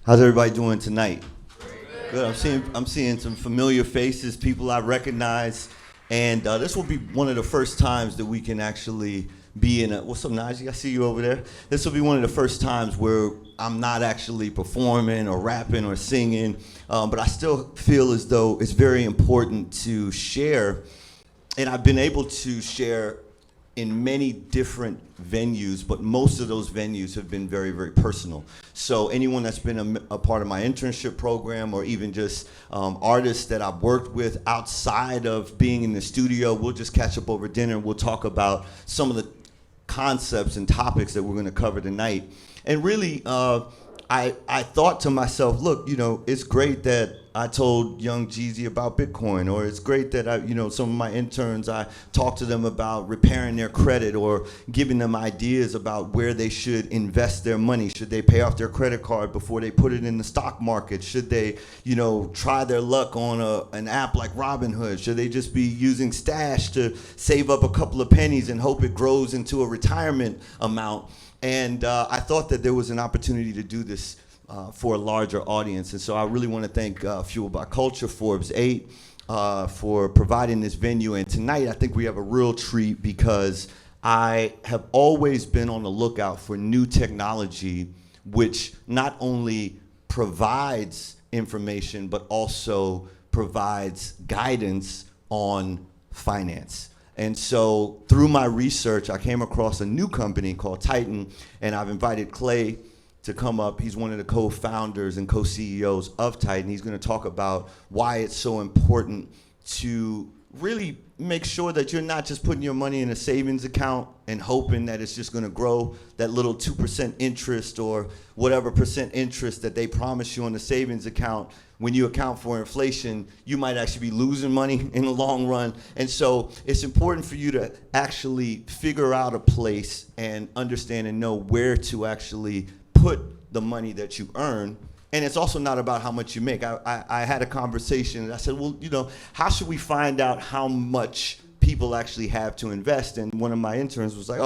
How's everybody doing tonight? Good. I'm seeing some familiar faces, people I recognize, and this will be one of the first times that we can actually be in a. What's up, Najee? I see you over there. This will be one of the first times where I'm not actually performing or rapping or singing, but I still feel as though it's very important to share, and I've been able to share in many different venues, but most of those venues have been very, very personal. So anyone that's been a part of my internship program, or even just artists that I've worked with outside of being in the studio, we'll just catch up over dinner and we'll talk about some of the concepts and topics that we're gonna cover tonight. And really, I thought to myself, look, it's great that I told young Jeezy about Bitcoin, or it's great that some of my interns, I talked to them about repairing their credit or giving them ideas about where they should invest their money. Should they pay off their credit card before they put it in the stock market? Should they, try their luck on an app like Robinhood? Should they just be using Stash to save up a couple of pennies and hope it grows into a retirement amount? And I thought that there was an opportunity to do this for a larger audience. And so I really want to thank Fueled by Culture, Forbes 8, for providing this venue. And tonight I think we have a real treat because I have always been on the lookout for new technology which not only provides information but also provides guidance on finance. And so through my research, I came across a new company called Titan, and I've invited Clay to come up. He's one of the co-founders and co-CEOs of Titan. He's going to talk about why it's so important to really make sure that you're not just putting your money in a savings account and hoping that it's just going to grow that little 2% interest or whatever percent interest that they promise you on the savings account. When you account for inflation, you might actually be losing money in the long run. And so it's important for you to actually figure out a place and understand and know where to actually put the money that you earn. And it's also not about how much you make. I had a conversation and I said, well, how should we find out how much people actually have to invest? And one of my interns was like,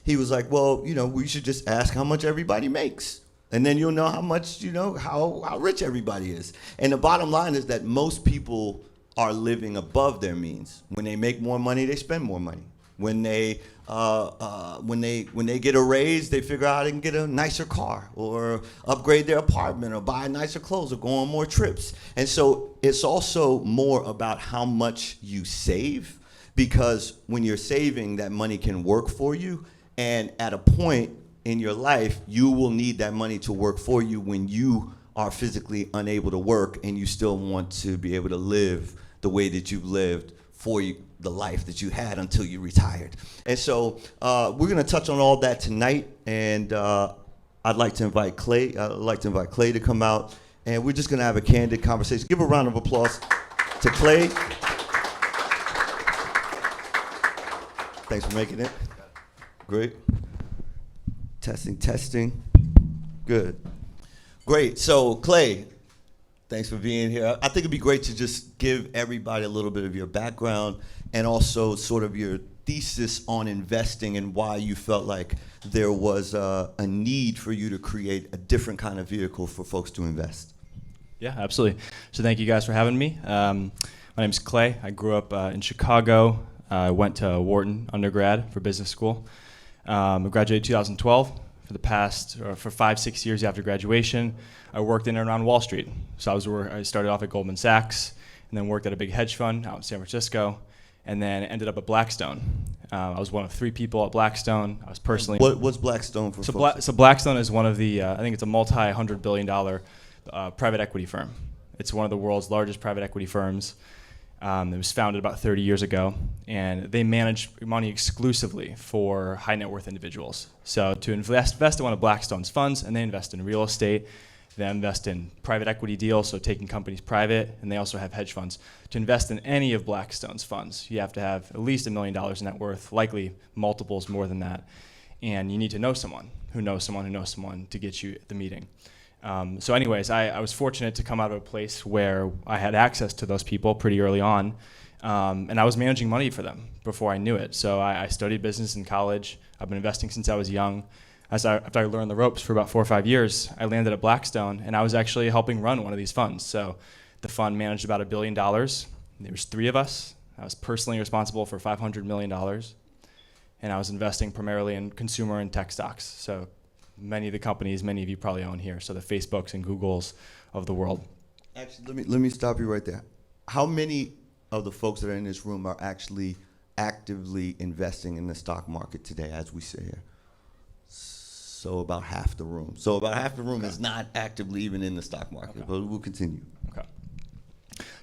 he was like, well, we should just ask how much everybody makes. And then you'll know how much, how rich everybody is. And the bottom line is that most people are living above their means. When they make more money, they spend more money. When they get a raise, they figure out how they can get a nicer car or upgrade their apartment or buy nicer clothes or go on more trips. And so it's also more about how much you save, because when you're saving, that money can work for you. And at a point in your life, you will need that money to work for you when you are physically unable to work and you still want to be able to live the way that you've lived for the life that you had until you retired. And so we're going to touch on all that tonight, and I'd like to invite Clay to come out, and we're just going to have a candid conversation. Give a round of applause to Clay. Thanks for making it. Great. Testing. Good. Great. So, Clay, thanks for being here. I think it'd be great to just give everybody a little bit of your background and also sort of your thesis on investing and why you felt like there was a need for you to create a different kind of vehicle for folks to invest. Yeah, absolutely. So thank you guys for having me. My name's Clay. I grew up in Chicago. I went to Wharton undergrad for business school. I graduated 2012. For 5-6 years after graduation, I worked in and around Wall Street. So I started off at Goldman Sachs, and then worked at a big hedge fund out in San Francisco, and then ended up at Blackstone. I was one of 3 people at Blackstone. I was personally. What's Blackstone for folks? So Blackstone is one of the, I think it's a multi-$100 billion private equity firm. It's one of the world's largest private equity firms. It was founded about 30 years ago, and they manage money exclusively for high net worth individuals. So to invest in one of Blackstone's funds, and they invest in real estate, they invest in private equity deals, so taking companies private, and they also have hedge funds. To invest in any of Blackstone's funds, you have to have at least $1 million in net worth, likely multiples more than that, and you need to know someone who knows someone who knows someone to get you at the meeting. So anyways, I was fortunate to come out of a place where I had access to those people pretty early on, and I was managing money for them before I knew it. So I studied business in college. I've been investing since I was young. After I learned the ropes for about 4 or 5 years, I landed at Blackstone, and I was actually helping run one of these funds. So the fund managed about $1 billion. There was 3 of us. I was personally responsible for $500 million, and I was investing primarily in consumer and tech stocks. So many of the companies many of you probably own here, so the Facebooks and Googles of the world. Actually, let me stop you right there. How many of the folks that are in this room are actually actively investing in the stock market today as we sit here? So about half the room. So about half the room is not actively even in the stock market, but we'll continue. Okay.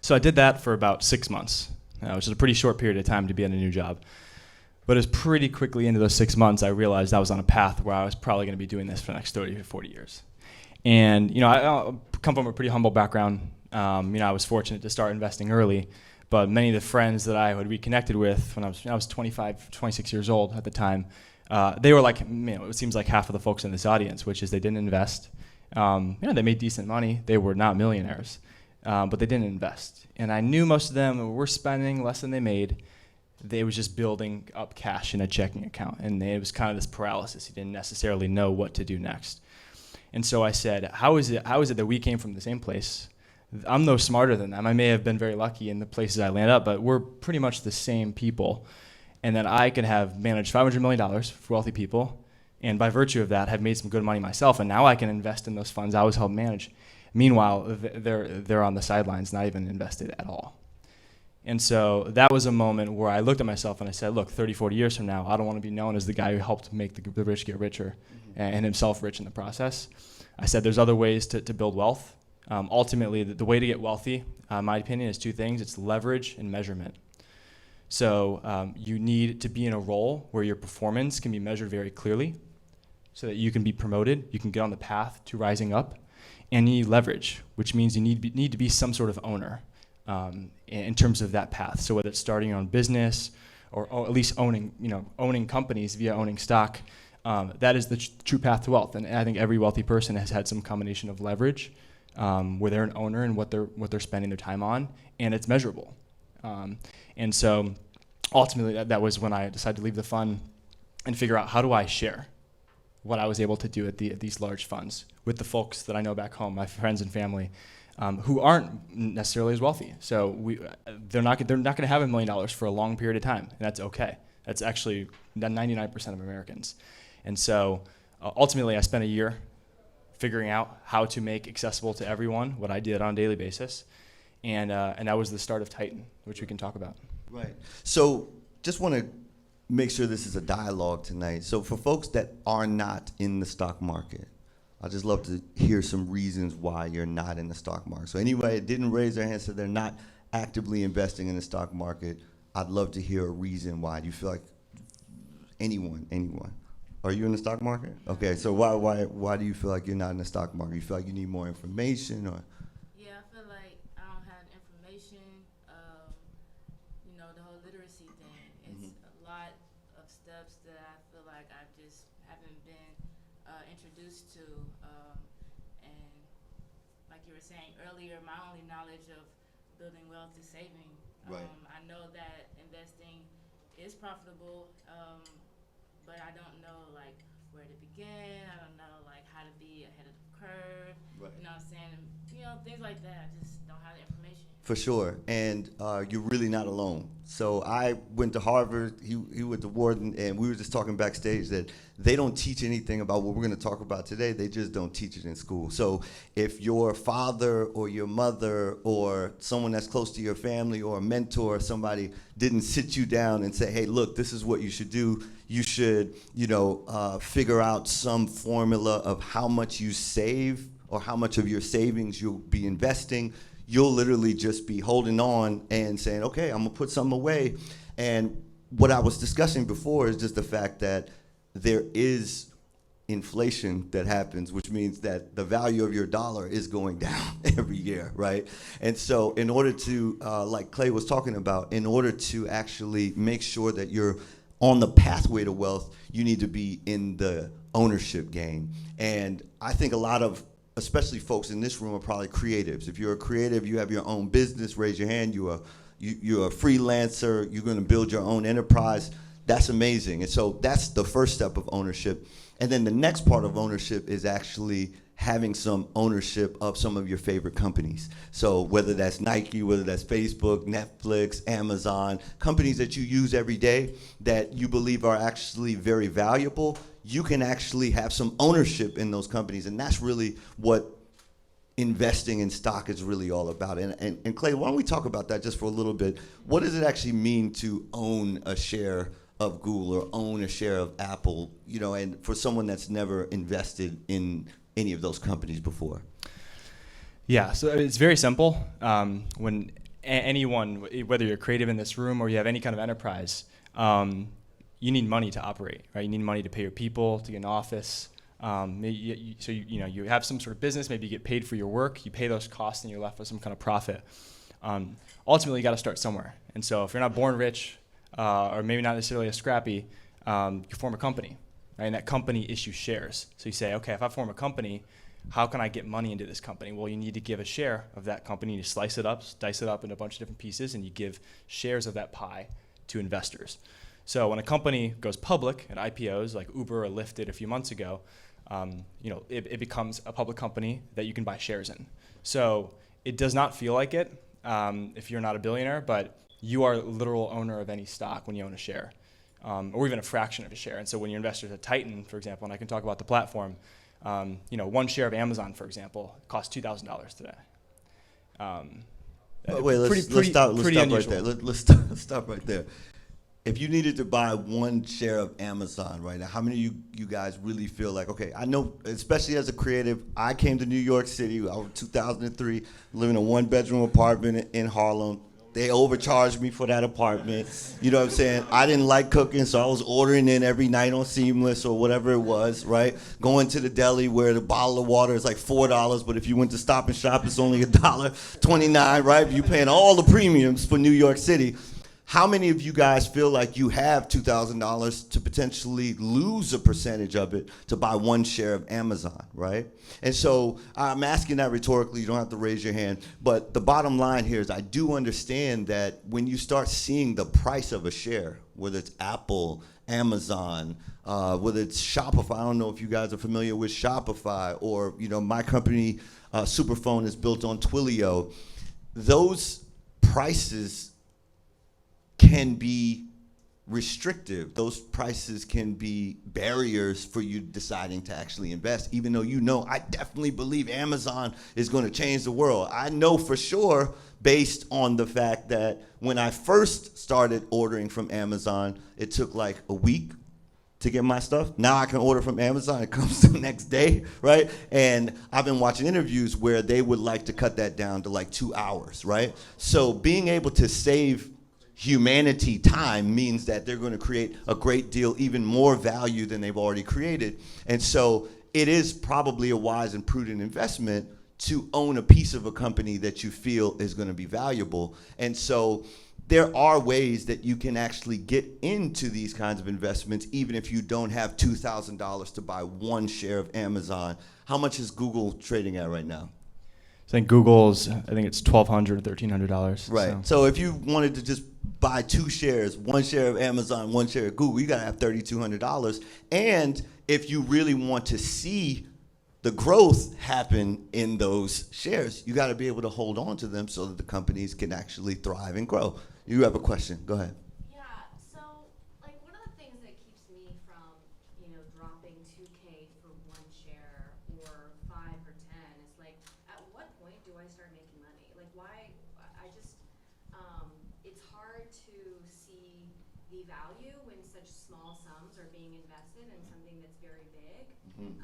So I did that for about 6 months, which is a pretty short period of time to be in a new job. But it was pretty quickly into those 6 months, I realized I was on a path where I was probably going to be doing this for the next 30 or 40 years. And, I come from a pretty humble background. I was fortunate to start investing early, but many of the friends that I had reconnected with when I was 25, 26 years old at the time, they were like, it seems like half of the folks in this audience, which is they didn't invest. They made decent money. They were not millionaires, but they didn't invest. And I knew most of them were spending less than they made. They was just building up cash in a checking account. And it was kind of this paralysis. You didn't necessarily know what to do next. And so I said, how is it that we came from the same place? I'm no smarter than them. I may have been very lucky in the places I landed up, but we're pretty much the same people. And that I could have managed $500 million for wealthy people, and by virtue of that, have made some good money myself, and now I can invest in those funds I was helping manage. Meanwhile, they're on the sidelines, not even invested at all. And so that was a moment where I looked at myself and I said, look, 30, 40 years from now, I don't want to be known as the guy who helped make the rich get richer and himself rich in the process. I said there's other ways to build wealth. Ultimately, the way to get wealthy, in my opinion, is 2 things. It's leverage and measurement. So you need to be in a role where your performance can be measured very clearly so that you can be promoted, you can get on the path to rising up, and you need leverage, which means you need to be some sort of owner in terms of that path. So whether it's starting your own business or at least owning companies via owning stock, that is the true path to wealth. And I think every wealthy person has had some combination of leverage where they're an owner and what they're spending their time on, and it's measurable. And so ultimately that was when I decided to leave the fund and figure out how do I share what I was able to do at these large funds with the folks that I know back home, my friends and family, who aren't necessarily as wealthy. So they're not going to have $1 million for a long period of time, and that's okay. That's actually 99% of Americans. And so ultimately I spent a year figuring out how to make accessible to everyone what I did on a daily basis. And that was the start of Titan, which we can talk about. Right. So just want to make sure this is a dialogue tonight. So for folks that are not in the stock market, I'd just love to hear some reasons why you're not in the stock market. So anybody that didn't raise their hand said they're not actively investing in the stock market, I'd love to hear a reason why. Do you feel like anyone? Are you in the stock market? Okay, so why do you feel like you're not in the stock market? You feel like you need more information, or? Yeah, I feel like I don't have information. The whole literacy thing. It's a lot of steps that I feel like I just haven't been introduced to. And like you were saying earlier, my only knowledge of building wealth is saving. Right. I know that investing is profitable, but I don't know like where to begin. I don't know like how to be ahead of the curve. Right. You know what I'm saying? Things like that. I just don't have the information. For sure, and you're really not alone. So I went to Harvard, he went to Wharton, and we were just talking backstage that they don't teach anything about what we're going to talk about today. They just don't teach it in school. So if your father or your mother or someone that's close to your family or a mentor or somebody didn't sit you down and say, hey, look, this is what you should do. You should, figure out some formula of how much you save or how much of your savings you'll be investing. You'll literally just be holding on and saying, okay, I'm gonna put something away. And what I was discussing before is just the fact that there is inflation that happens, which means that the value of your dollar is going down every year, right? And so in order to, like Clay was talking about, in order to actually make sure that you're on the pathway to wealth, you need to be in the ownership game. And I think a lot of especially folks in this room are probably creatives. If you're a creative, you have your own business, raise your hand. You're a freelancer, you're going to build your own enterprise. That's amazing. And so that's the first step of ownership. And then the next part of ownership is actually having some ownership of some of your favorite companies. So whether that's Nike, whether that's Facebook, Netflix, Amazon, companies that you use every day that you believe are actually very valuable, you can actually have some ownership in those companies. And that's really what investing in stock is really all about. And Clay, why don't we talk about that just for a little bit? What does it actually mean to own a share of Google or own a share of Apple, and for someone that's never invested in any of those companies before? Yeah, so it's very simple. When anyone, whether you're creative in this room or you have any kind of enterprise, you need money to operate, right? You need money to pay your people, to get an office. You have some sort of business, maybe you get paid for your work, you pay those costs and you're left with some kind of profit. Ultimately, you got to start somewhere. And so if you're not born rich, or maybe not necessarily as scrappy, you form a company, right? And that company issues shares. So you say, okay, if I form a company, how can I get money into this company? Well, you need to give a share of that company. You dice it up into a bunch of different pieces, and you give shares of that pie to investors. So when a company goes public at IPOs, like Uber or Lyft did a few months ago, it becomes a public company that you can buy shares in. So it does not feel like it if you're not a billionaire, but you are literal owner of any stock when you own a share, or even a fraction of a share. And so when your investors at Titan, for example, and I can talk about the platform, one share of Amazon, for example, costs $2,000 today. Wait, let's stop right there. Let's stop right there. If you needed to buy one share of Amazon right now, how many of you guys really feel like, okay, I know, especially as a creative, I came to New York City, I was 2003, living in a one-bedroom apartment in Harlem. They overcharged me for that apartment. You know what I'm saying? I didn't like cooking, so I was ordering in every night on Seamless or whatever it was, right? Going to the deli where the bottle of water is like $4, but if you went to Stop and Shop, it's only $1.29, right? You're paying all the premiums for New York City. How many of you guys feel like you have $2,000 to potentially lose a percentage of it to buy one share of Amazon, right? And so I'm asking that rhetorically. You don't have to raise your hand. But the bottom line here is I do understand that when you start seeing the price of a share, whether it's Apple, Amazon, whether it's Shopify. I don't know if you guys are familiar with Shopify, or my company, Superphone, is built on Twilio. Those prices can be restrictive. Those prices can be barriers for you deciding to actually invest, even though I definitely believe Amazon is going to change the world. I know for sure, based on the fact that when I first started ordering from Amazon, it took like a week to get my stuff. Now I can order from Amazon, it comes the next day, right? And I've been watching interviews where they would like to cut that down to like 2 hours, right? So being able to save humanity time means that they're going to create a great deal, even more value than they've already created. And so it is probably a wise and prudent investment to own a piece of a company that you feel is going to be valuable. And so there are ways that you can actually get into these kinds of investments, even if you don't have $2,000 to buy one share of Amazon. How much is Google trading at right now? I think Google's, I think it's $1,200, $1,300. Right. So if you wanted to just buy two shares, one share of Amazon, one share of Google, you got to have $3,200. And if you really want to see the growth happen in those shares, you got to be able to hold on to them so that the companies can actually thrive and grow. You have a question. Go ahead. Yeah. So, like, one of the things that keeps me from, dropping $2K for one share or 5 or 10 is like, at what point do I start making money? Like, why? It's hard to see the value when such small sums are being invested in something that's very big. Mm-hmm.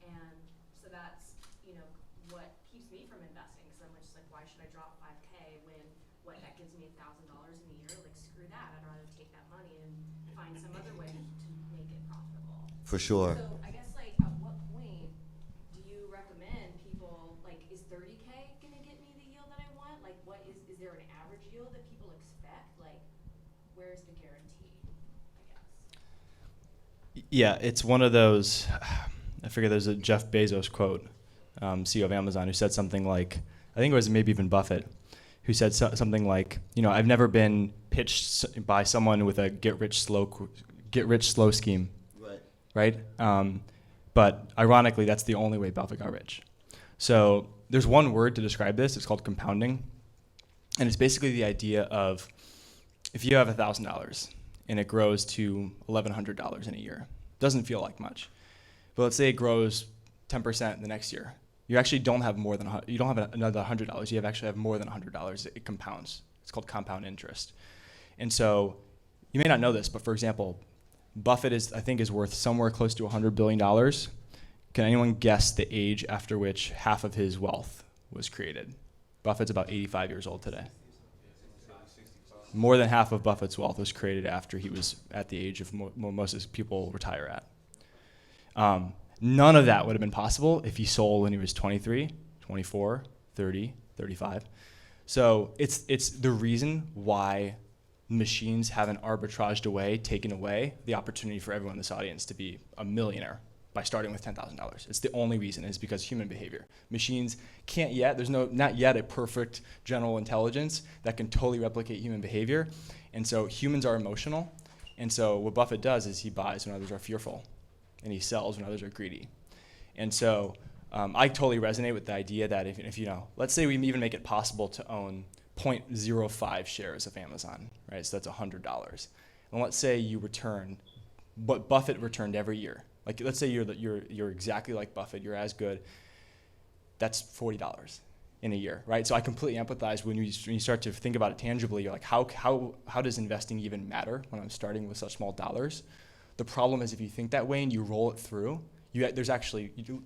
And so that's, what keeps me from investing. So I'm just like, why should I drop 5K when that gives me $1,000 in a year? Like, screw that. I'd rather take that money and find some other way to make it profitable. For sure. So I guess, like, at what point do you recommend people, like, is 30K gonna get me the yield that I want? Like, what is there an average yield that people expect? Like, where's the guarantee, I guess? Yeah, it's one of those, I figure there's a Jeff Bezos quote, CEO of Amazon, who said something like, I think it was maybe even Buffett, who said something like, I've never been pitched by someone with a get rich slow scheme, right? But ironically, that's the only way Buffett got rich. So there's one word to describe this. It's called compounding, and it's basically the idea of if you have $1,000 and it grows to $1,100 in a year, doesn't feel like much, but let's say it grows 10% the next year. You actually don't have more than you don't have another $100. You actually have more than $100. It compounds. It's called compound interest. And so you may not know this, but for example, Buffett is worth somewhere close to $100 billion. Can anyone guess the age after which half of his wealth was created? Buffett's about 85 years old today. More than half of Buffett's wealth was created after he was at the age of most of people retire at. None of that would have been possible if he sold when he was 23, 24, 30, 35. So it's the reason why machines haven't taken away the opportunity for everyone in this audience to be a millionaire by starting with $10,000. It's the only reason, is because human behavior. Machines can't yet, not yet a perfect general intelligence that can totally replicate human behavior. And so humans are emotional. And so what Buffett does is he buys when others are fearful, and he sells when others are greedy. And so I totally resonate with the idea that if let's say we even make it possible to own 0.05 shares of Amazon, right? So that's $100. And let's say you return what Buffett returned every year. Like, let's say you're exactly like Buffett, you're as good. That's $40 in a year, right? So I completely empathize when you start to think about it tangibly. You're like, how does investing even matter when I'm starting with such small dollars? The problem is if you think that way and you roll it through, you're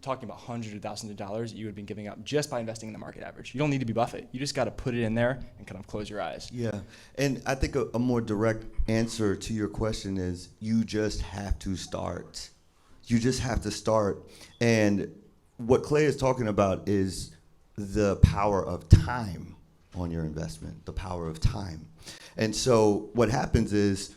talking about hundreds of thousands of dollars that you would have been giving up just by investing in the market average. You don't need to be Buffett. You just got to put it in there and kind of close your eyes. Yeah, and I think a more direct answer to your question is you just have to start. You just have to start. And what Clay is talking about is the power of time on your investment, the power of time. And so what happens is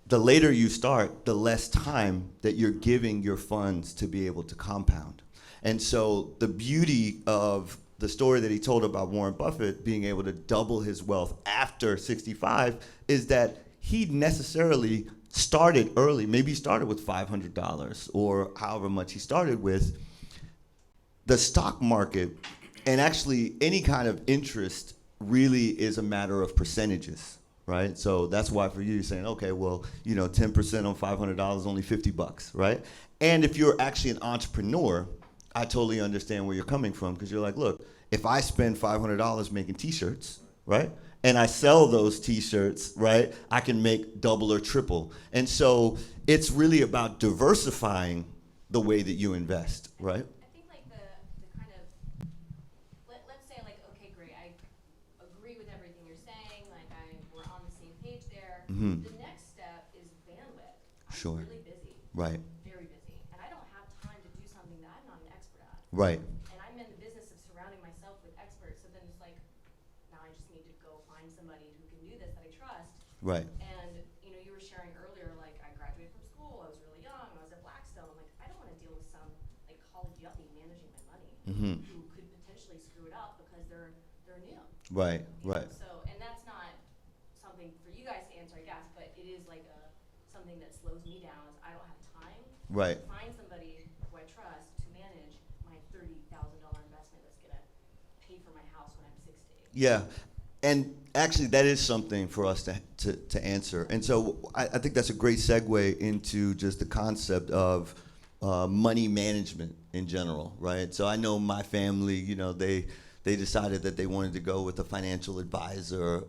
the later you start, the less time that you're giving your funds to be able to compound. And so the beauty of the story that he told about Warren Buffett being able to double his wealth after 65 is that he necessarily started early. Maybe he started with $500 or however much he started with. The stock market and actually any kind of interest really is a matter of percentages. Right, so that's why for you, you're saying, okay, well, 10% on $500 is only $50, right? And if you're actually an entrepreneur, I totally understand where you're coming from, because you're like, look, if I spend $500 making T-shirts, right, and I sell those T-shirts, right, I can make double or triple. And so it's really about diversifying the way that you invest, right? I think like the kind of let's say like, okay, great, I agree with everything you're saying, like we're on the same page there. Mm-hmm. The next step is bandwidth. Sure. I'm really busy. Right. Very busy. And I don't have time to do something that I'm not an expert at. Right. And I'm in the business of surrounding myself with experts, so then it's like, now I just need to go find somebody who can do this that I trust. Right. And you were sharing earlier, like I graduated from school, I was really young, I was at Blackstone, like I don't want to deal with some like college yuppie managing my money Mm-hmm. who could potentially screw it up because they're new. Right. You know, Right. So, and that's not something for you guys to answer, I guess, but it is like something that slows me down is I don't have time Right. to find somebody who I trust to manage my $30,000 investment that's gonna pay for my house when I'm 60. Yeah, and actually that is something for us to answer. And so I think that's a great segue into just the concept of money management in general, right? So I know my family, they decided that they wanted to go with a financial advisor.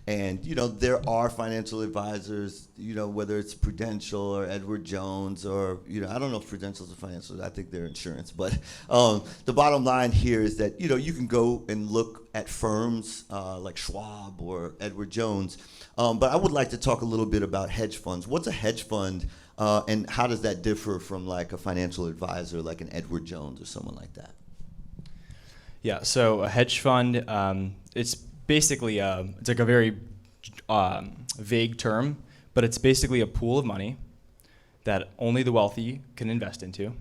And there are financial advisors, whether it's Prudential or Edward Jones or, I don't know if Prudential's a financial, I think they're insurance. But the bottom line here is that, you can go and look at firms like Schwab or Edward Jones. But I would like to talk a little bit about hedge funds. What's a hedge fund and how does that differ from like a financial advisor like an Edward Jones or someone like that? Yeah, so a hedge fund, it's basically it's like a very vague term, but it's basically a pool of money that only the wealthy can invest into.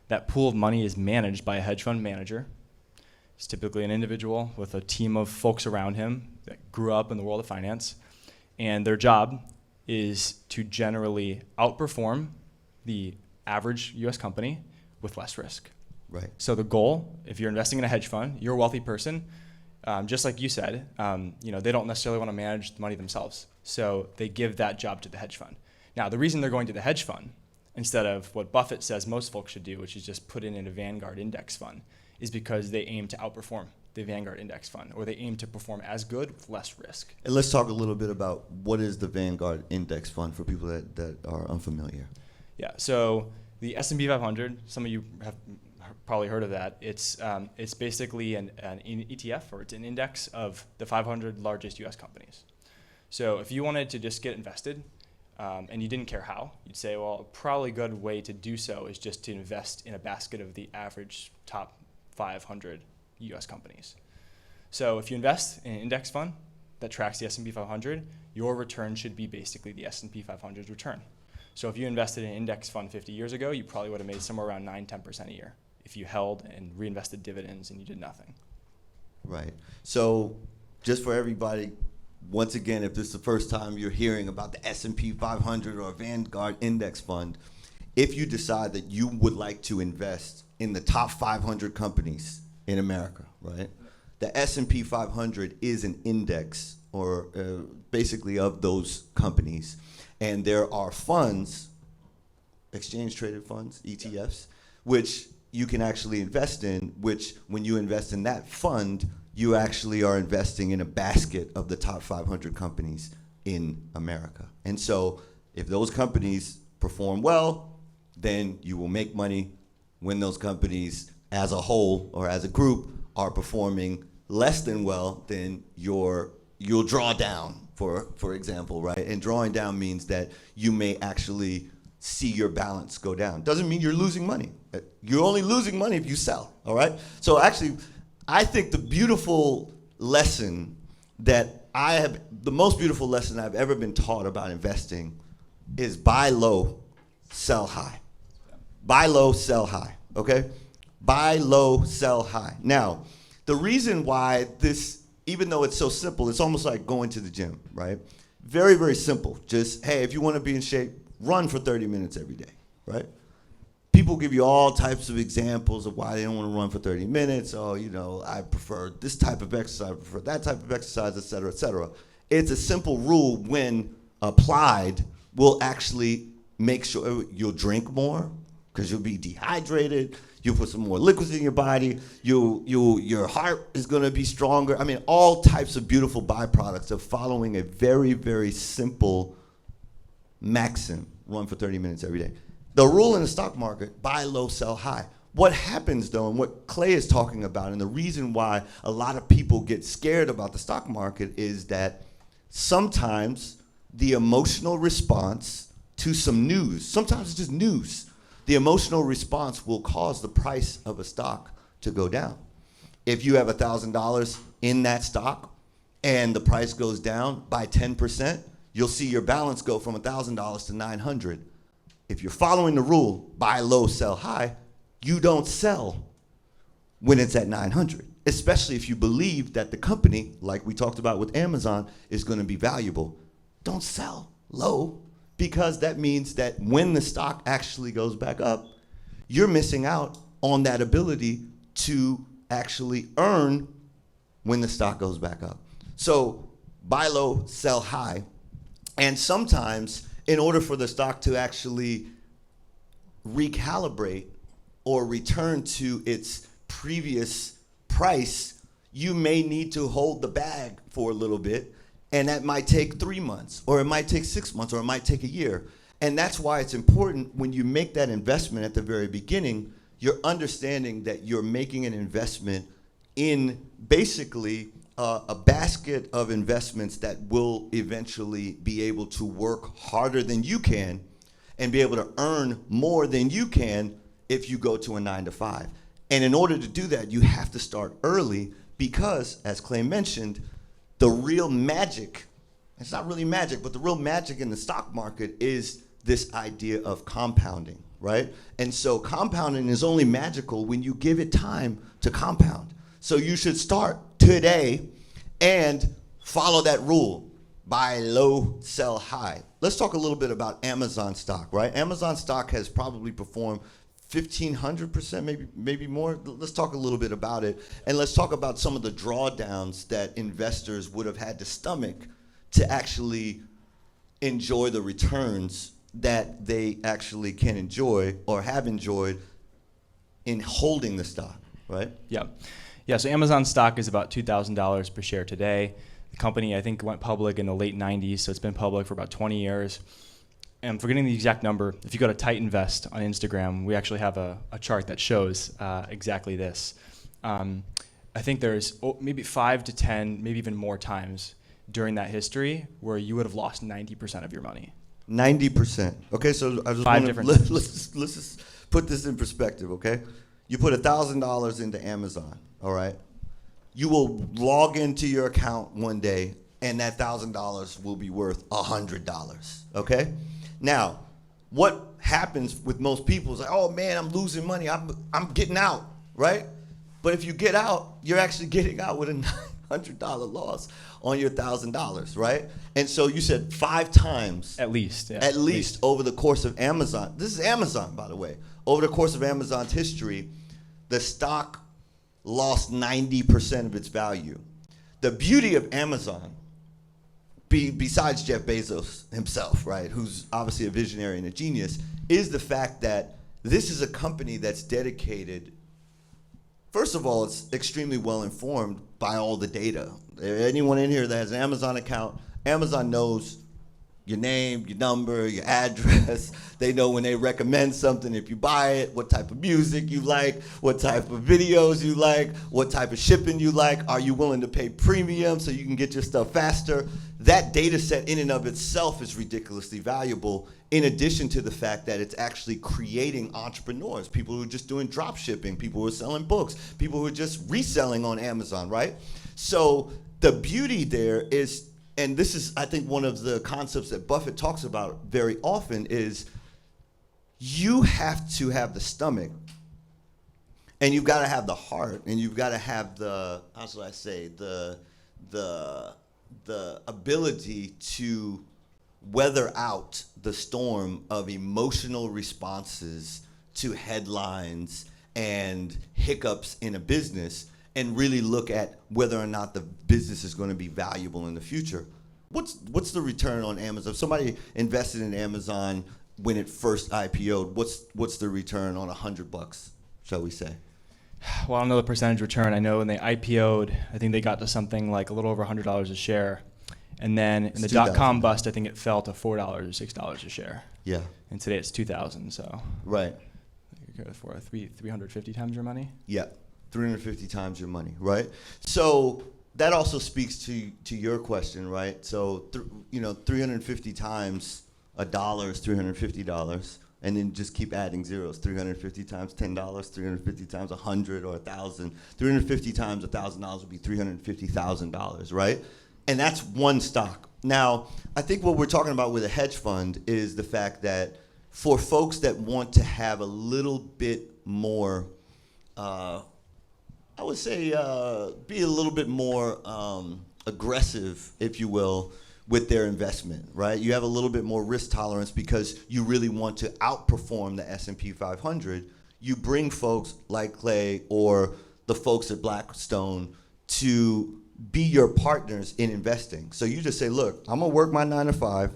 That pool of money is managed by a hedge fund manager It's typically an individual with a team of folks around him that grew up in the world of finance, and their job is to generally outperform the average U.S. company with less risk. Right. So the goal, if you're investing in a hedge fund, you're a wealthy person, just like you said, they don't necessarily want to manage the money themselves. So they give that job to the hedge fund. Now, the reason they're going to the hedge fund instead of what Buffett says most folks should do, which is just put in a Vanguard index fund, is because they aim to outperform the Vanguard index fund, or they aim to perform as good with less risk. And let's talk a little bit about what is the Vanguard index fund for people that are unfamiliar. Yeah, so the S&P 500, some of you have probably heard of that. It's basically an ETF, or it's an index of the 500 largest U.S. companies. So if you wanted to just get invested, and you didn't care how, you'd say, well, a probably good way to do so is just to invest in a basket of the average top 500 U.S. companies. So if you invest in an index fund that tracks the S&P 500, your return should be basically the S&P 500's return. So if you invested in an index fund 50 years ago, you probably would have made somewhere around 9-10% a year if you held and reinvested dividends and you did nothing. Right. So just for everybody, once again, if this is the first time you're hearing about the S&P 500 or Vanguard index fund, if you decide that you would like to invest in the top 500 companies in America, right? The S&P 500 is an index, or basically of those companies. And there are funds, exchange-traded funds, ETFs, which you can actually invest in, which when you invest in that fund, you actually are investing in a basket of the top 500 companies in America. And so if those companies perform well, then you will make money. When those companies as a whole or as a group are performing less than well, then you'll draw down, for example, right? And drawing down means that you may actually see your balance go down. Doesn't mean you're losing money. You're only losing money if you sell, all right? So actually, I think the beautiful lesson the most beautiful lesson I've ever been taught about investing is buy low, sell high. Buy low, sell high, okay? Buy low, sell high. Now, the reason why this, even though it's so simple, it's almost like going to the gym, right? Very, very simple. Just, hey, if you want to be in shape, run for 30 minutes every day, right? People give you all types of examples of why they don't want to run for 30 minutes. Oh, I prefer this type of exercise, I prefer that type of exercise, et cetera, et cetera. It's a simple rule when applied will actually make sure you'll drink more because you'll be dehydrated. You'll put some more liquids in your body. Your heart is going to be stronger. I mean, all types of beautiful byproducts of following a very, very simple maxim, run for 30 minutes every day. The rule in the stock market, buy low, sell high. What happens, though, and what Clay is talking about, and the reason why a lot of people get scared about the stock market is that sometimes the emotional response to some news, sometimes it's just news, the emotional response will cause the price of a stock to go down. If you have $1,000 in that stock and the price goes down by 10%, you'll see your balance go from $1,000 to $900. If you're following the rule, buy low, sell high, you don't sell when it's at 900, especially if you believe that the company, like we talked about with Amazon, is going to be valuable. Don't sell low, because that means that when the stock actually goes back up, you're missing out on that ability to actually earn when the stock goes back up. So buy low, sell high. And sometimes, in order for the stock to actually recalibrate or return to its previous price, you may need to hold the bag for a little bit, and that might take 3 months, or it might take 6 months, or it might take a year. And that's why it's important when you make that investment at the very beginning, you're understanding that you're making an investment in basically a basket of investments that will eventually be able to work harder than you can and be able to earn more than you can if you go to a 9-to-5. And in order to do that, you have to start early because, as Clay mentioned, the real magic, it's not really magic, but the real magic in the stock market is this idea of compounding, right? And so compounding is only magical when you give it time to compound. So you should start today and follow that rule. Buy low, sell high. Let's talk a little bit about Amazon stock, right? Amazon stock has probably performed 1,500%, maybe more. Let's talk a little bit about it. And let's talk about some of the drawdowns that investors would have had to stomach to actually enjoy the returns that they actually can enjoy or have enjoyed in holding the stock, right? Yeah. Yeah, so Amazon stock is about $2,000 per share today. The company, I think, went public in the late 90s, so it's been public for about 20 years. And I'm forgetting the exact number. If you go to TitanVest on Instagram, we actually have a chart that shows exactly this. I think there's maybe 5 to 10, maybe even more times during that history where you would have lost 90% of your money. 90%. Okay, so I just want to let's just put this in perspective. Okay, you put $1,000 into Amazon. All right, you will log into your account one day, and that $1,000 will be worth $100. Okay, now what happens with most people is like, oh man, I'm losing money. I'm getting out, right? But if you get out, you're actually getting out with a $900 loss on your $1,000, right? And so you said 5 times. At least, yeah. At least over the course of Amazon. This is Amazon, by the way. Over the course of Amazon's history, the stock lost 90% of its value. The beauty of Amazon, besides Jeff Bezos himself, right, who's obviously a visionary and a genius, is the fact that this is a company that's dedicated. First of all, it's extremely well informed by all the data. Anyone in here that has an Amazon account, Amazon knows your name, your number, your address. They know when they recommend something, if you buy it, what type of music you like, what type of videos you like, what type of shipping you like. Are you willing to pay premium so you can get your stuff faster? That data set in and of itself is ridiculously valuable, in addition to the fact that it's actually creating entrepreneurs, people who are just doing drop shipping, people who are selling books, people who are just reselling on Amazon, right? So the beauty there is, and this is, I think, one of the concepts that Buffett talks about very often, is you have to have the stomach, and you've got to have the heart, and you've got to have the, how should I say, the ability to weather out the storm of emotional responses to headlines and hiccups in a business, and really look at whether or not the business is going to be valuable in the future. What's the return on Amazon? If somebody invested in Amazon when it first IPO'd, what's the return on $100, shall we say? Well, I don't know the percentage return. I know when they IPO'd, I think they got to something like a little over $100 a share. And then in the dot-com bust, I think it fell to $4 or $6 a share. Yeah. And today it's $2,000, so. Right. For 350 times your money? Yeah. 350 times your money, right? So that also speaks to your question, right? So 350 times $1 is $350, and then just keep adding zeros. 350 times $10, 350 times 100 or 1,000. 350 times $1,000 would be $350,000, right? And that's one stock. Now, I think what we're talking about with a hedge fund is the fact that for folks that want to have a little bit more, I would say, be a little bit more aggressive, if you will, with their investment, right? You have a little bit more risk tolerance because you really want to outperform the S&P 500. You bring folks like Clay or the folks at Blackstone to be your partners in investing. So you just say, look, I'm gonna work my 9 to 5.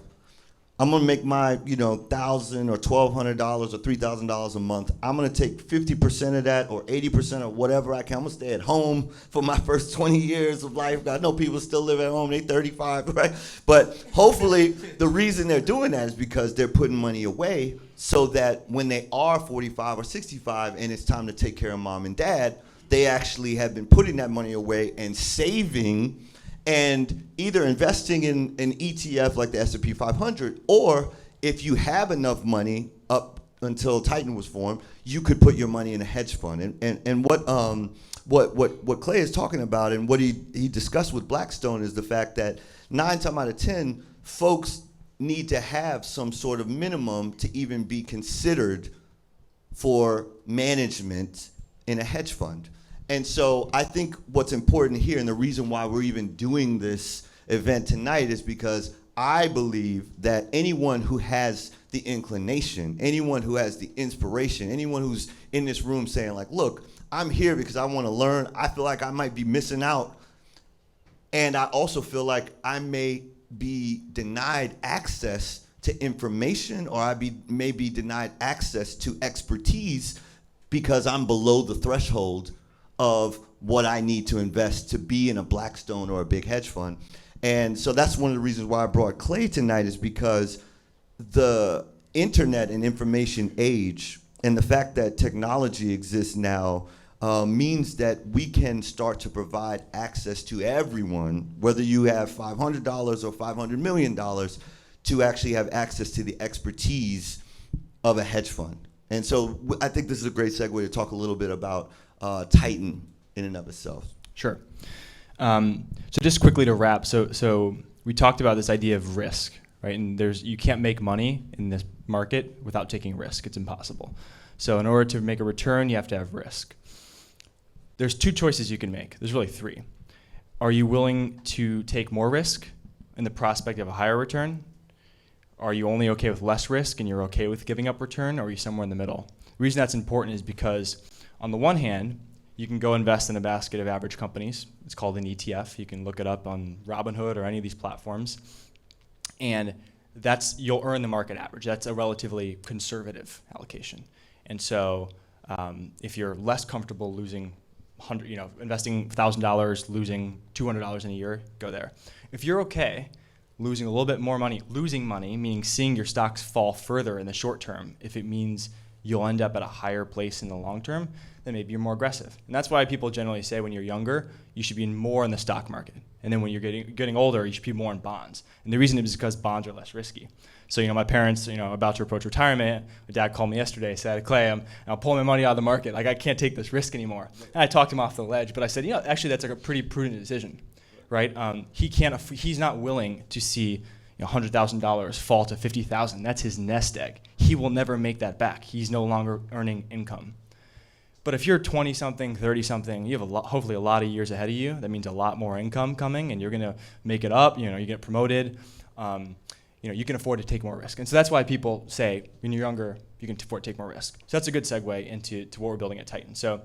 I'm gonna make my, $1,000 or $1,200 or $3,000 a month. I'm gonna take 50% of that or 80% of whatever I can. I'm gonna stay at home for my first 20 years of life. I know people still live at home. They 35, right? But hopefully the reason they're doing that is because they're putting money away so that when they are 45 or 65 and it's time to take care of mom and dad, they actually have been putting that money away and saving and either investing in an ETF like the S&P 500, or if you have enough money up until Titan was formed, you could put your money in a hedge fund. And what Clay is talking about and what he discussed with Blackstone is the fact that 9 times out of 10, folks need to have some sort of minimum to even be considered for management in a hedge fund. And so I think what's important here, and the reason why we're even doing this event tonight, is because I believe that anyone who has the inclination, anyone who has the inspiration, anyone who's in this room saying like, look, I'm here because I want to learn. I feel like I might be missing out. And I also feel like I may be denied access to information, or may be denied access to expertise because I'm below the threshold of what I need to invest to be in a Blackstone or a big hedge fund. And so that's one of the reasons why I brought Clay tonight, is because the internet and information age and the fact that technology exists now means that we can start to provide access to everyone, whether you have $500 or $500 million, to actually have access to the expertise of a hedge fund. And so I think this is a great segue to talk a little bit about Titan in and of itself. Sure. So just quickly to wrap, so we talked about this idea of risk, right? And you can't make money in this market without taking risk. It's impossible. So in order to make a return, you have to have risk. There's two choices you can make. There's really three. Are you willing to take more risk in the prospect of a higher return? Are you only okay with less risk and you're okay with giving up return, or are you somewhere in the middle? The reason that's important is because on the one hand, you can go invest in a basket of average companies. It's called an ETF. You can look it up on Robinhood or any of these platforms. And you'll earn the market average. That's a relatively conservative allocation. And so if you're less comfortable losing investing $1,000, losing $200 in a year, go there. If you're okay losing a little bit more money, losing money, meaning seeing your stocks fall further in the short term, if it means you'll end up at a higher place in the long term, then maybe you're more aggressive. And that's why people generally say when you're younger, you should be more in the stock market. And then when you're getting older, you should be more in bonds. And the reason is because bonds are less risky. So, my parents, about to approach retirement, my dad called me yesterday, said, Clay, I'm pulling my money out of the market. Like, I can't take this risk anymore. And I talked him off the ledge, but I said, actually, that's like a pretty prudent decision, right? He's not willing to see $100,000 fall to $50,000. That's his nest egg. He will never make that back. He's no longer earning income. But if you're 20-something, 30-something, you have hopefully a lot of years ahead of you. That means a lot more income coming, and you're going to make it up. You get promoted. You can afford to take more risk. And so that's why people say when you're younger, you can afford to take more risk. So that's a good segue into what we're building at Titan. So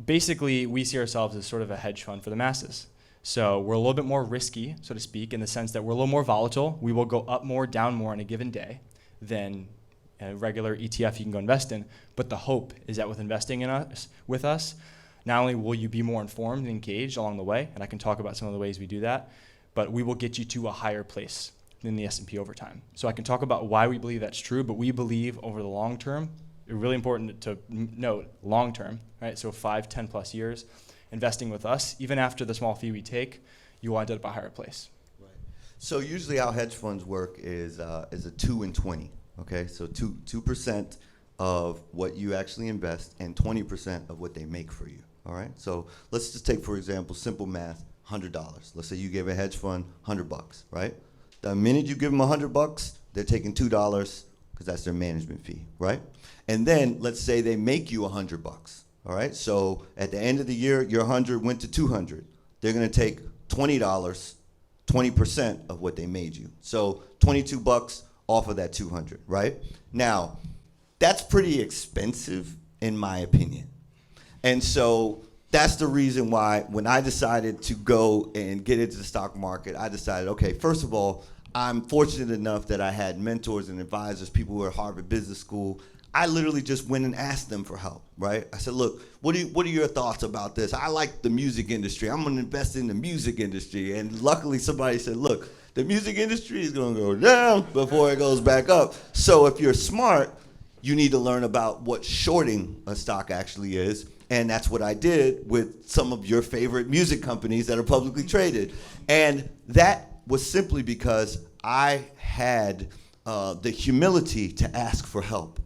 basically, we see ourselves as sort of a hedge fund for the masses. So we're a little bit more risky, so to speak, in the sense that we're a little more volatile. We will go up more, down more in a given day than a regular ETF you can go invest in. But the hope is that with investing with us, not only will you be more informed and engaged along the way, and I can talk about some of the ways we do that, but we will get you to a higher place than the S&P over time. So I can talk about why we believe that's true, but we believe over the long term, it's really important to note long term, right? So 5, 10 plus years, investing with us, even after the small fee we take, you will end up at a higher place. Right. So usually how hedge funds work is a 2 and 20. Okay, so 2% of what you actually invest and 20% of what they make for you. All right, so let's just take, for example, simple math, $100. Let's say you gave a hedge fund $100, right? The minute you give them $100, they're taking $2 because that's their management fee, right? And then let's say they make you $100. All right, so at the end of the year, your 100 went to 200. They're going to take $20, 20% of what they made you. So $22 off of that 200, right? Now, that's pretty expensive in my opinion. And so that's the reason why when I decided to go and get into the stock market, I decided, okay, first of all, I'm fortunate enough that I had mentors and advisors, people who were at Harvard Business School. I literally just went and asked them for help, right? I said, look, what are your thoughts about this? I like the music industry. I'm going to invest in the music industry. And luckily somebody said, look, the music industry is going to go down before it goes back up. So if you're smart, you need to learn about what shorting a stock actually is. And that's what I did with some of your favorite music companies that are publicly traded. And that was simply because I had the humility to ask for help.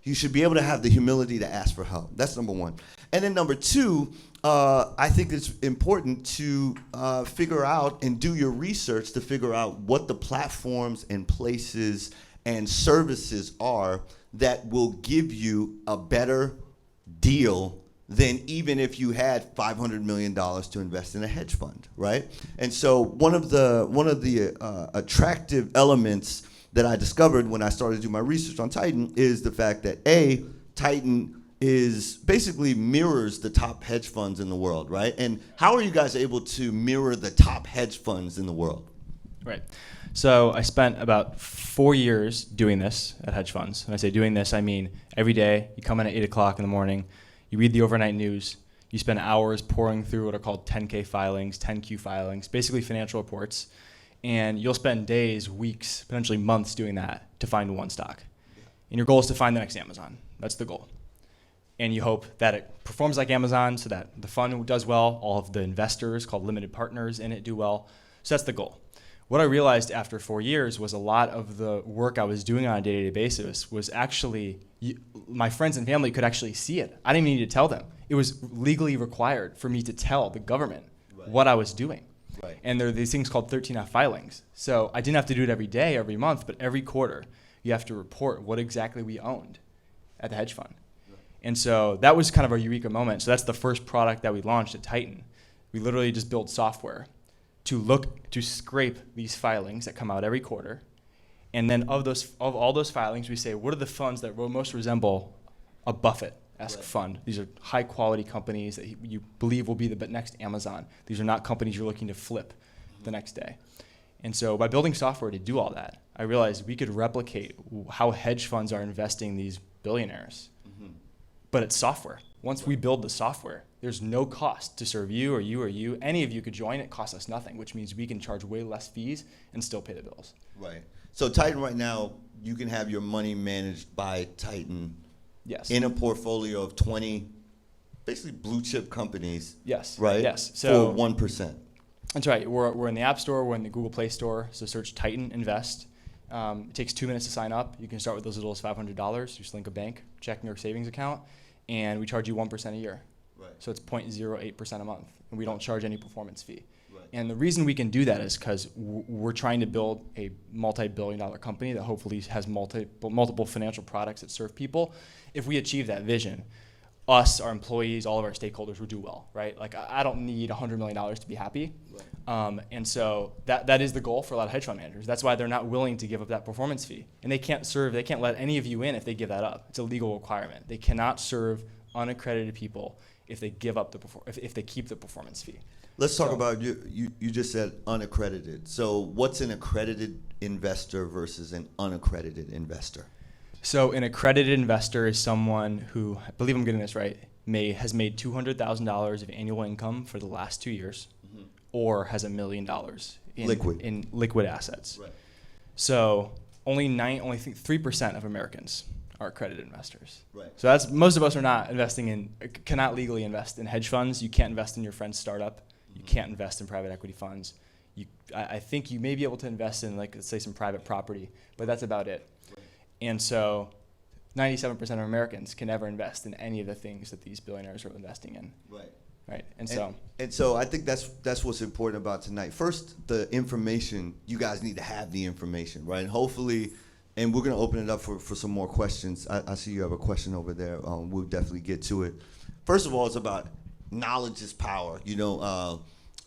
You should be able to have the humility to ask for help. That's number one. And then number two, I think it's important to figure out and do your research to figure out what the platforms and places and services are that will give you a better deal than even if you had $500 million to invest in a hedge fund, right? And so one of the attractive elements that I discovered when I started to do my research on Titan is the fact that Titan is basically mirrors the top hedge funds in the world, right? And how are you guys able to mirror the top hedge funds in the world? Right. So I spent about 4 years doing this at hedge funds. When I say doing this, I mean every day you come in at 8 o'clock in the morning, you read the overnight news, you spend hours pouring through what are called 10K filings, 10Q filings, basically financial reports, and you'll spend days, weeks, potentially months doing that to find one stock. And your goal is to find the next Amazon. That's the goal. And you hope that it performs like Amazon so that the fund does well, all of the investors called limited partners in it do well. So that's the goal. What I realized after 4 years was a lot of the work I was doing on a day-to-day basis was actually, my friends and family could actually see it. I didn't even need to tell them. It was legally required for me to tell the government what I was doing. Right. And there are these things called 13F filings. So I didn't have to do it every day, every month, but every quarter you have to report what exactly we owned at the hedge fund. Right. And so that was kind of our eureka moment. So that's the first product that we launched at Titan. We literally just built software to scrape these filings that come out every quarter. And then of all those filings, we say, what are the funds that will most resemble a Buffett-esque fund? These are high-quality companies that you believe will be the next Amazon. These are not companies you're looking to flip the next day. And so by building software to do all that, I realized we could replicate how hedge funds are investing these billionaires. But it's software. Once we build the software, there's no cost to serve you or you or you. Any of you could join. It costs us nothing, which means we can charge way less fees and still pay the bills. Right. So Titan right now, you can have your money managed by Titan. Yes. In a portfolio of 20, basically blue chip companies. Yes. Right. Yes. So for 1%. That's right. We're in the App Store. We're in the Google Play Store. So search Titan Invest. It takes 2 minutes to sign up. You can start with as little as $500. You just link a bank, checking or savings account, and we charge you 1% a year. Right. So it's 0.08% a month, and we don't charge any performance fee. Right. And the reason we can do that is because we're trying to build a multi-billion-dollar company that hopefully has multiple financial products that serve people. If we achieve that vision, us, our employees, all of our stakeholders will do well, right? Like I don't need $100 million to be happy. Right. And so that is the goal for a lot of hedge fund managers. That's why they're not willing to give up that performance fee. And they can't let any of you in if they give that up. It's a legal requirement. They cannot serve unaccredited people if they give up if they keep the performance fee. Let's talk about you just said unaccredited. So what's an accredited investor versus an unaccredited investor? So an accredited investor is someone who, I believe I'm getting this right, has made $200,000 of annual income for the last 2 years, or has $1 million in liquid assets. Right. So only 3% of Americans are accredited investors. Right. So that's most of us are not cannot legally invest in hedge funds. You can't invest in your friend's startup. You can't invest in private equity funds. I think you may be able to invest in, like, let's say, some private property, but that's about it. Right. And so 97% of Americans can never invest in any of the things that these billionaires are investing in. Right. Right. And so I think that's what's important about tonight. First, the information. You guys need to have the information, right? And hopefully, and we're going to open it up for some more questions. I see you have a question over there. We'll definitely get to it. First of all, it's about knowledge is power. You know,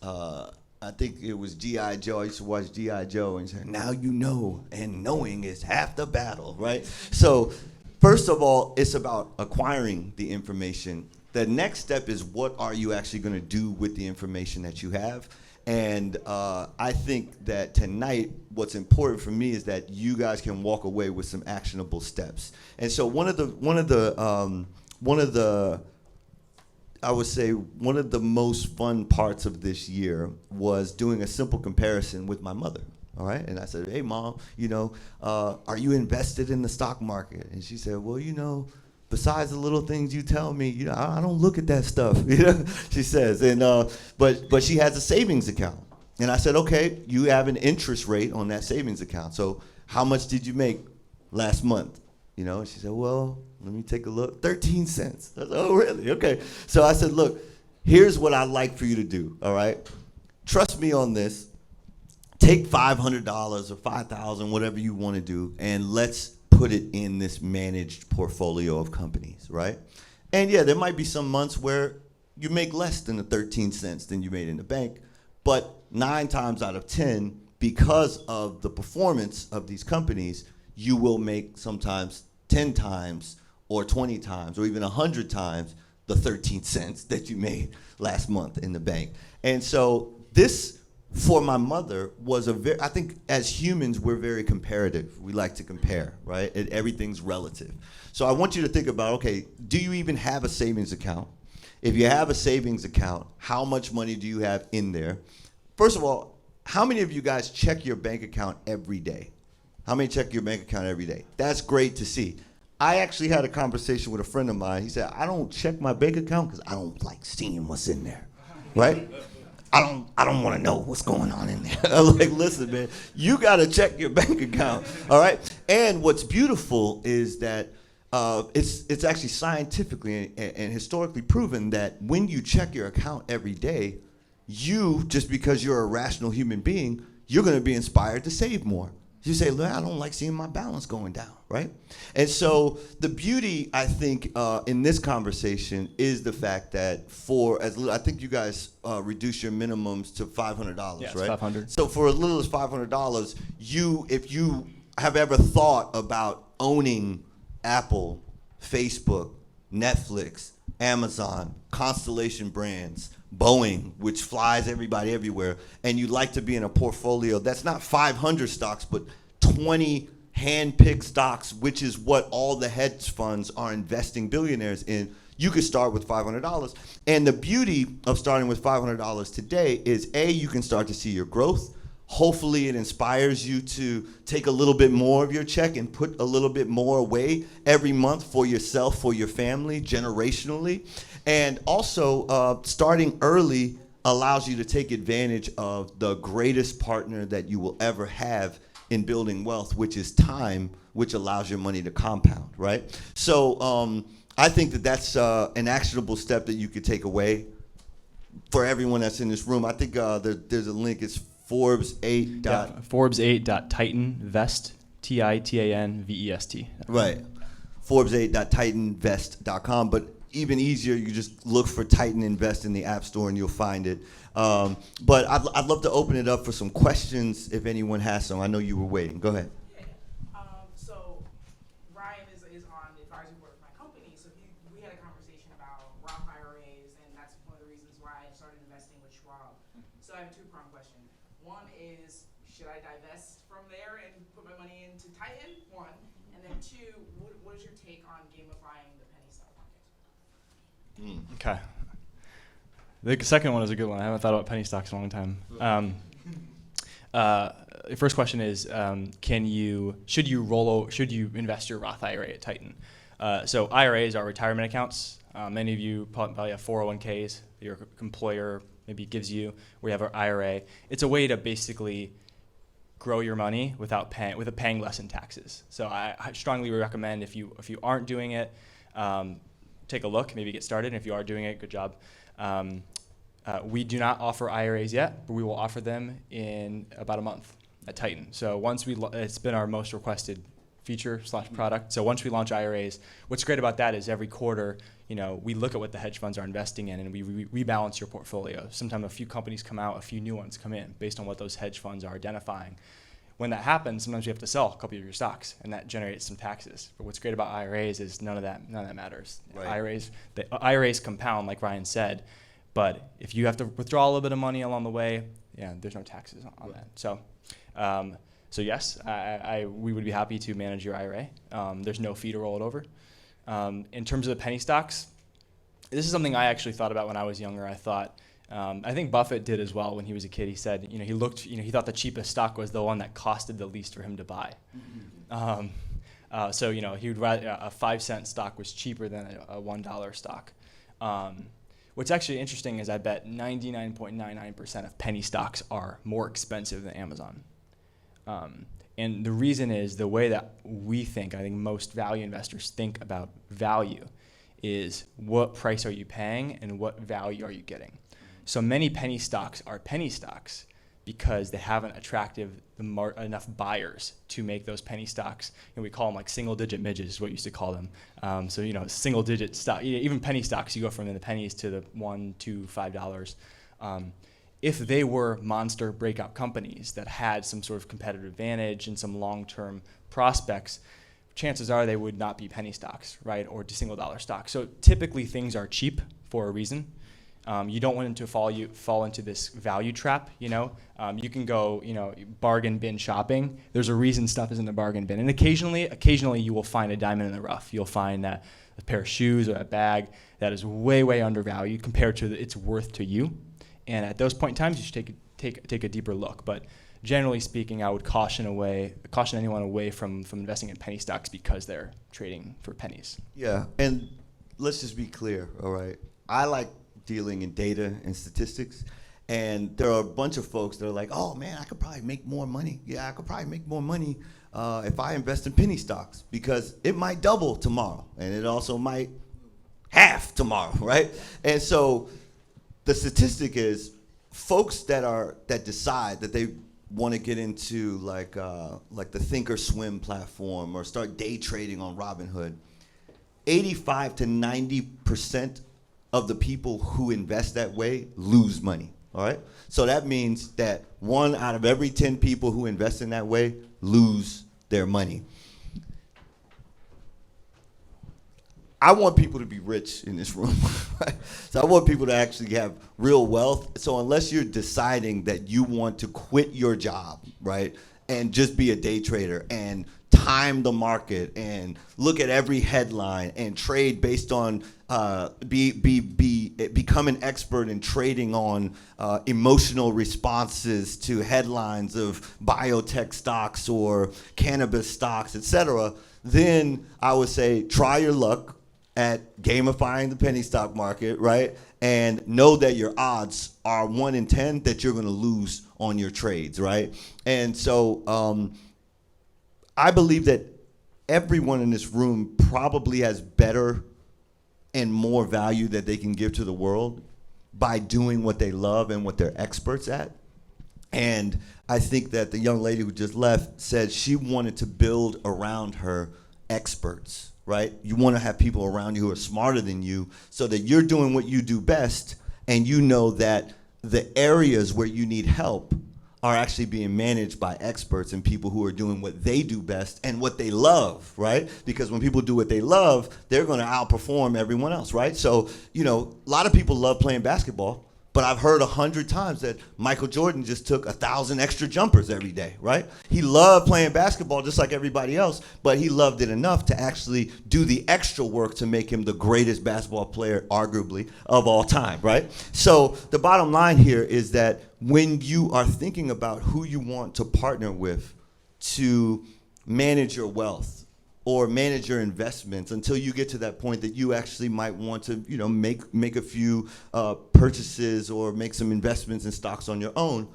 I think it was G.I. Joe. I used to watch G.I. Joe and say, now you know, and knowing is half the battle, right? So first of all, it's about acquiring the information. The next step is, what are you actually going to do with the information that you have? And I think that tonight, what's important for me is that you guys can walk away with some actionable steps. And so one of the I would say one of the most fun parts of this year was doing a simple comparison with my mother. All right, and I said, "Hey, Mom, you know, are you invested in the stock market?" And she said, "Well, you know, besides the little things you tell me, you know, I don't look at that stuff." You know, she says, and but she has a savings account, and I said, "Okay, you have an interest rate on that savings account. So how much did you make last month?" You know, and she said, "Well, let me take a look. 13 cents." I said, "Oh, really? Okay." So I said, "Look, here's what I'd like for you to do. All right, trust me on this. Take $500 or $5,000, whatever you want to do, and let's put it in this managed portfolio of companies, right? And yeah, there might be some months where you make less than the 13 cents than you made in the bank, but 9 times out of 10, because of the performance of these companies, you will make sometimes 10 times or 20 times or even 100 times the 13 cents that you made last month in the bank. And so this, for my mother, was I think as humans, we're very comparative. We like to compare, right? Everything's relative. So I want you to think about, okay, do you even have a savings account? If you have a savings account, how much money do you have in there? First of all, how many of you guys check your bank account every day? How many check your bank account every day? That's great to see. I actually had a conversation with a friend of mine. He said, I don't check my bank account because I don't like seeing what's in there, right? I don't want to know what's going on in there. I'm like, listen, man, you got to check your bank account, all right? And what's beautiful is that it's actually scientifically and historically proven that when you check your account every day, you, just because you're a rational human being, you're going to be inspired to save more. You say, I don't like seeing my balance going down, right? And so the beauty, I think, in this conversation is the fact that I think you guys reduce your minimums to $500, yeah, right? $500. So for as little as $500, if you have ever thought about owning Apple, Facebook, Netflix, Amazon, Constellation Brands, Boeing, which flies everybody everywhere, and you'd like to be in a portfolio that's not 500 stocks, but 20 hand-picked stocks, which is what all the hedge funds are investing billionaires in, you could start with $500. And the beauty of starting with $500 today is, A, you can start to see your growth. Hopefully it inspires you to take a little bit more of your check and put a little bit more away every month for yourself, for your family, generationally. And also, starting early allows you to take advantage of the greatest partner that you will ever have in building wealth, which is time, which allows your money to compound, right? So I think that that's an actionable step that you could take away for everyone that's in this room. I think there's a link. It's Forbes8. Forbes8.titanvest, TITANVEST. Right. Forbes8.titanvest.com. But even easier, you just look for Titan Invest in the App Store and you'll find it. But I'd love to open it up for some questions if anyone has some. I know you were waiting. Go ahead. So Ryan is on the advisory board of my company. So we had a conversation about Roth IRAs, and that's one of the reasons why I started investing with Schwab. So I have a two-pronged question. One is, should I divest from there and put my money into Titan? One. And then two, what is your take on gamifying the penny stock market? Okay. The second one is a good one. I haven't thought about penny stocks in a long time. The first question is, should you invest your Roth IRA at Titan? So IRAs are retirement accounts. Many of you probably have 401ks. Your employer maybe gives you, where you have an IRA. It's a way to basically grow your money without paying less in taxes. So I strongly recommend if you aren't doing it, take a look, maybe get started. And if you are doing it, good job. We do not offer IRAs yet, but we will offer them in about a month at Titan. So once it's been our most requested feature/product. So once we launch IRAs, what's great about that is every quarter, we look at what the hedge funds are investing in and we rebalance your portfolio. Sometimes a few companies come out, a few new ones come in based on what those hedge funds are identifying. When that happens, sometimes you have to sell a couple of your stocks, and that generates some taxes. But what's great about IRAs is none of that matters. Right. IRAs compound, like Ryan said, but if you have to withdraw a little bit of money along the way, there's no taxes on that. So yes, we would be happy to manage your IRA. There's no fee to roll it over. In terms of the penny stocks, this is something I actually thought about when I was younger. I think Buffett did as well when he was a kid. He said, he thought the cheapest stock was the one that costed the least for him to buy. So he would rather a 5-cent stock was cheaper than a $1 stock. What's actually interesting is I bet 99.99% of penny stocks are more expensive than Amazon. And the reason is the way that I think most value investors think about value is what price are you paying and what value are you getting. So many penny stocks are penny stocks because they haven't attracted enough buyers to make those penny stocks. And we call them like single-digit midgets is what we used to call them. So, you know, single-digit stock, even penny stocks, you go from in the pennies to the $1, $2, $5. If they were monster breakout companies that had some sort of competitive advantage and some long-term prospects, chances are they would not be penny stocks, right, or single dollar stocks. So typically things are cheap for a reason. You don't want to fall into this value trap, you know. You can go, you know, bargain bin shopping. There's a reason stuff is in the bargain bin. And occasionally you will find a diamond in the rough. You'll find that a pair of shoes or a bag that is way, way undervalued compared to its worth to you. And at those point in times, you should take a deeper look. But generally speaking, I would caution anyone away from investing in penny stocks because they're trading for pennies. Yeah, and let's just be clear, all right? I like dealing in data and statistics, and there are a bunch of folks that are like, oh man, I could probably make more money. Yeah, I could probably make more money if I invest in penny stocks because it might double tomorrow, and it also might half tomorrow, right? And so the statistic is folks that decide that they want to get into like the Thinkorswim platform or start day trading on Robinhood, 85 to 90% of the people who invest that way lose money, all right? So that means that 1 out of every 10 people who invest in that way lose their money. I want people to be rich in this room. Right? So I want people to actually have real wealth. So unless you're deciding that you want to quit your job, right, and just be a day trader and time the market and look at every headline and trade based on become an expert in trading on emotional responses to headlines of biotech stocks or cannabis stocks, etc., then I would say try your luck at gamifying the penny stock market, right? And know that your odds are 1 in 10 that you're going to lose on your trades, right? And so I believe that everyone in this room probably has better and more value that they can give to the world by doing what they love and what they're experts at. And I think that the young lady who just left said she wanted to build around her experts. Right? You want to have people around you who are smarter than you so that you're doing what you do best and you know that the areas where you need help are actually being managed by experts and people who are doing what they do best and what they love, right? Because when people do what they love, they're going to outperform everyone else, right? So, you know, a lot of people love playing basketball, but I've heard 100 times that Michael Jordan just took 1,000 extra jumpers every day, right? He loved playing basketball just like everybody else, but he loved it enough to actually do the extra work to make him the greatest basketball player, arguably, of all time, right? So the bottom line here is that when you are thinking about who you want to partner with to manage your wealth, or manage your investments until you get to that point that you actually might want to, you know, make a few purchases or make some investments in stocks on your own.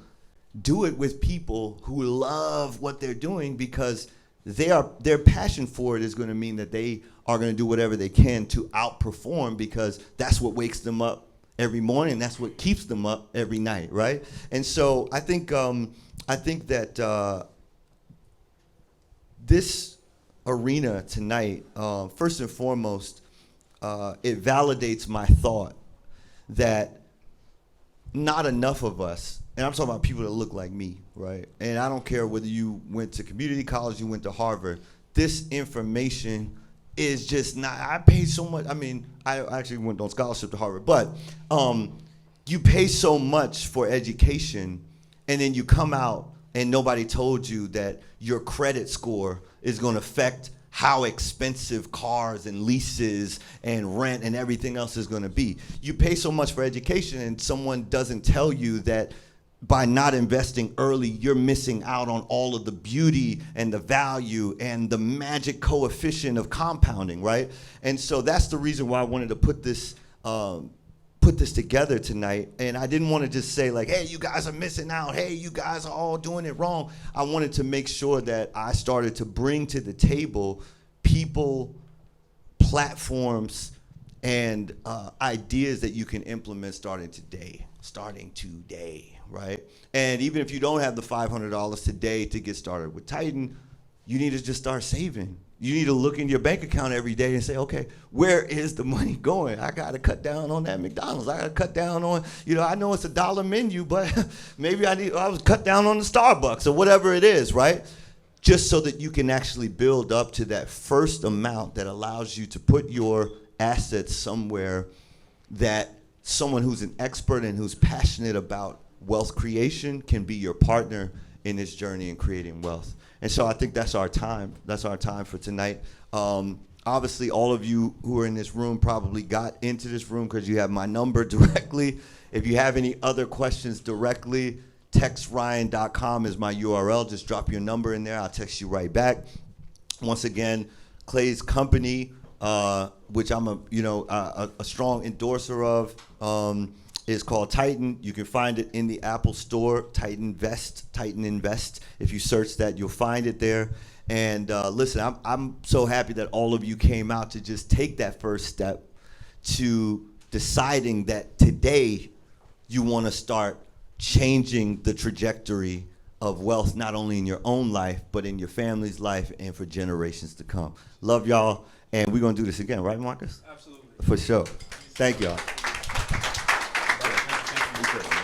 Do it with people who love what they're doing because their passion for it is going to mean that they are going to do whatever they can to outperform because that's what wakes them up every morning. That's what keeps them up every night, right? And so I think that this arena tonight, first and foremost, it validates my thought that not enough of us, and I'm talking about people that look like me, right? And I don't care whether you went to community college, you went to Harvard, this information is just not, I paid so much, I mean, I actually went on scholarship to Harvard, but you pay so much for education and then you come out and nobody told you that your credit score is going to affect how expensive cars and leases and rent and everything else is going to be. You pay so much for education and someone doesn't tell you that by not investing early, you're missing out on all of the beauty and the value and the magic coefficient of compounding, right? And so that's the reason why I wanted to put this together tonight. And I didn't want to just say like, hey, you guys are missing out. Hey, you guys are all doing it wrong. I wanted to make sure that I started to bring to the table people, platforms, and ideas that you can implement starting today. starting today, right? And even if you don't have the $500 today to get started with Titan, you need to just start saving. You need to look in your bank account every day and say, okay, where is the money going? I got to cut down on that McDonald's. I got to cut down on, I know it's a $1 menu, but maybe I was cut down on the Starbucks or whatever it is, right? Just so that you can actually build up to that first amount that allows you to put your assets somewhere that someone who's an expert and who's passionate about wealth creation can be your partner in this journey in creating wealth. And so I think that's our time. That's our time for tonight. Obviously, all of you who are in this room probably got into this room because you have my number directly. If you have any other questions directly, textryan.com is my URL. Just drop your number in there. I'll text you right back. Once again, Clay's company, which I'm a strong endorser of, is called Titan. You can find it in the Apple Store, Titan Invest. If you search that, you'll find it there. And listen, I'm so happy that all of you came out to just take that first step to deciding that today you want to start changing the trajectory of wealth, not only in your own life, but in your family's life and for generations to come. Love y'all, and we're going to do this again, right, Marcus? Absolutely. For sure. Thank y'all. Thank you.